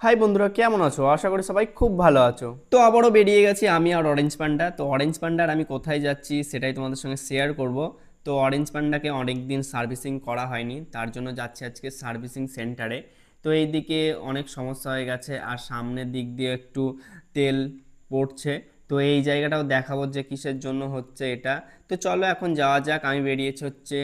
High বন্ধুরা, কেমন আছো? আশা করি সবাই খুব ভালো আছো। তো আবারও বেরিয়ে গেছি আমি আর অরেঞ্জ পান্ডা। তো অরেঞ্জ পান্ডার আমি কোথায় যাচ্ছি সেটাই তোমাদের সঙ্গে শেয়ার করব। তো অরেঞ্জ পান্ডাকে অনেক দিন সার্ভিসিং করা হয়নি, তার জন্য যাচ্ছি আজকে সার্ভিসিং সেন্টারে। তো এইদিকে অনেক সমস্যা হয়ে গেছে আর সামনের দিক দিয়ে একটু তেল পড়ছে। তো এই জায়গাটাও দেখাবো যে কিসের জন্য হচ্ছে এটা। তো চলো এখন যাওয়া যাক। আমি বেরিয়েছি হচ্ছে,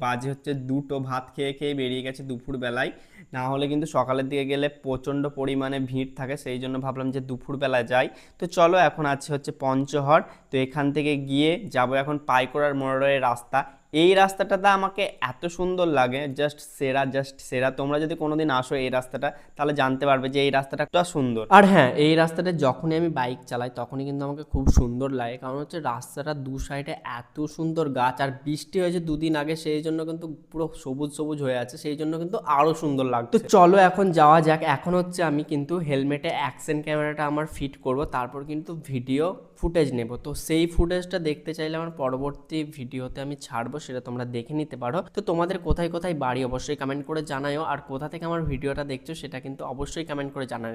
বাজে হচ্ছে দুটো, ভাত খেয়ে খেয়ে বেরিয়ে গেছে দুপুরবেলায়। না হলে কিন্তু সকালের দিকে গেলে প্রচণ্ড পরিমাণে ভিড় থাকে, সেই জন্য ভাবলাম যে দুপুরবেলা যাই। তো চলো এখন আছে হচ্ছে পঞ্চহর। তো এখান থেকে গিয়ে যাব এখন পাইকোড়ার মোড়ের রাস্তা। এই রাস্তাটাতে আমাকে এত সুন্দর লাগে, জাস্ট সেরা, জাস্ট সেরা। তোমরা যদি কোনোদিন আসো এই রাস্তাটা, তাহলে জানতে পারবে যে এই রাস্তাটা কতটা সুন্দর। আর হ্যাঁ, এই রাস্তাটা যখনই আমি বাইক চালাই তখনই কিন্তু আমাকে খুব সুন্দর লাগে, কারণ হচ্ছে রাস্তাটা দু সাইডে এত সুন্দর গাছ, আর বৃষ্টি হয়েছে দুদিন আগে, সেই জন্য কিন্তু পুরো সবুজ সবুজ হয়ে আছে, সেই জন্য কিন্তু আরো সুন্দর লাগছে। তো চলো এখন যাওয়া যাক। এখন হচ্ছে আমি কিন্তু হেলমেটে অ্যাকশন ক্যামেরাটা আমার ফিট করব, তারপর কিন্তু ভিডিও ফুটেজ নেব। তো সেই ফুটেজটা দেখতে চাইলে আমার পরবর্তী ভিডিওতে আমি ছাড়বো, সেটা তোমরা দেখে নিতে পারো। তো তোমাদের কোথায় কোথায় বাড়ি অবশ্যই কমেন্ট করে জানাও, আর কোথা থেকে আমার ভিডিওটা দেখছো সেটা কিন্তু অবশ্যই কমেন্ট করে জানাও।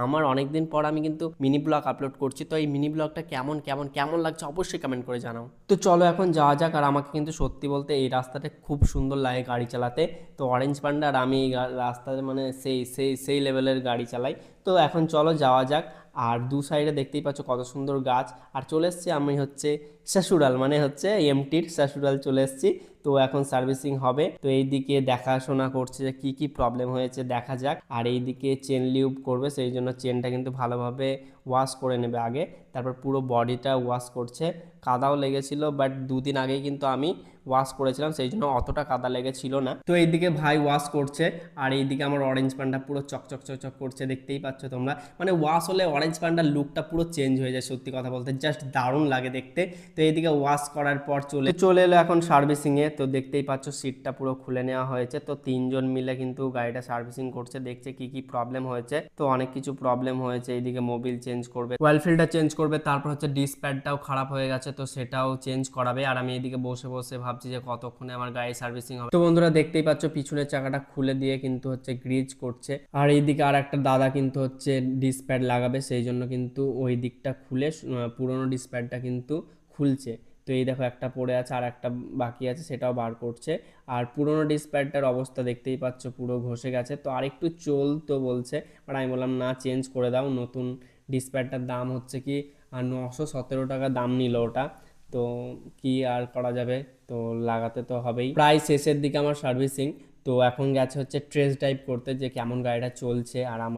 আমার অনেকদিন পর আমি কিন্তু মিনি ব্লগ আপলোড করছি, তো এই মিনি ব্লগটা কেমন কেমন কেমন লাগছে অবশ্যই কমেন্ট করে জানাও। তো চলো এখন যাওয়া যাক। আর আমাকে কিন্তু সত্যি বলতে এই রাস্তাটা খুব সুন্দর লাগে গাড়ি চালাতে। তো অরেঞ্জ পান্ডা আর আমি এই রাস্তাতে মানে সেই সেই সেই লেভেলের গাড়ি চালাই। তো এখন চলো যাওয়া যাক। আর দু সাইডে দেখতেই পাচ্ছ কত সুন্দর গাছ। আর চলে এসছি আমি হচ্ছে শাশুড়াল, মানে হচ্ছে এমটির শাশুড়াল চলে এসছি। তো এখন সার্ভিসিং হবে, তো এইদিকে দেখাশোনা করছে যে কি কি প্রবলেম হয়েছে দেখা যাক। আর এইদিকে চেন লিউব করবে, সেই জন্য চেনটা কিন্তু ভালোভাবে ওয়াশ করে নেবে আগে, তারপর পুরো বডিটা ওয়াশ করছে। কাদাও লেগেছিল, বাট দুদিন আগেই কিন্তু আমি ওয়াশ করেছিলাম, সেই জন্য অতটা কাদা লেগেছিল না। তো এইদিকে ভাই ওয়াশ করছে, আর এইদিকে আমার অরেঞ্জ পান্ডা পুরো চকচক চকচক করছে, দেখতেই পাচ্ছ তোমরা। মানে ওয়াশ হলে অরেঞ্জ পান্ডার লুকটা পুরো চেঞ্জ হয়ে যায়, সত্যি কথা বলতে জাস্ট দারুণ লাগে দেখতে। তো এইদিকে ওয়াশ করার পর চলে এলো এখন সার্ভিসিংয়ে। তো দেখতেই পাচ্ছ সিটটা পুরো খুলে নেওয়া হয়েছে। তো তিনজন মিলে কিন্তু গাড়িটা সার্ভিসিং করছে, দেখছে কি কি প্রবলেম হয়েছে। তো অনেক কিছু প্রবলেম হয়েছে, এইদিকে মোবিল চেঞ্জ করবে, অয়েল ফিল্টার চেঞ্জ করবে, তারপর হচ্ছে ডিসপ্যাডটাও খারাপ হয়ে গেছে, তো সেটাও চেঞ্জ করাবে। আর আমি এদিকে বসে বসে ভাবছি যে কতক্ষণে আমার গাড়ি সার্ভিসিং হবে। তো বন্ধুরা দেখতেই পাচ্ছ পিছনের চাকাটা খুলে দিয়ে কিন্তু হচ্ছে গ্রিজ করছে। আর এইদিকে আর একটা দাদা কিন্তু হচ্ছে ডিসপ্যাড লাগাবে, সেই জন্য কিন্তু ওই দিকটা খুলে পুরোনো ডিসপ্যাডটা কিন্তু খুলছে। তো এই দেখো একটা পড়ে আছে, আর একটা বাকি আছে, সেটাও বার করছে। আর পুরোনো ডিসপ্যাডটার অবস্থা দেখতেই পাচ্ছ পুরো ঘষে গেছে, তো আর একটু চলতো বলছে। বাট আমি বললাম না, চেঞ্জ করে দাও। নতুন ডিসপ্যাডটার দাম হচ্ছে কি 917 টাকা দাম নিল ওটা। তো কি আর করা যাবে, তো লাগাতে তো হবেই। প্রায় শেষের দিকে আমার সার্ভিসিং। তো এখন গেছে হচ্ছে ট্রেস ড্রাইভ করতে যে কেমন গাড়িটা চলছে। আর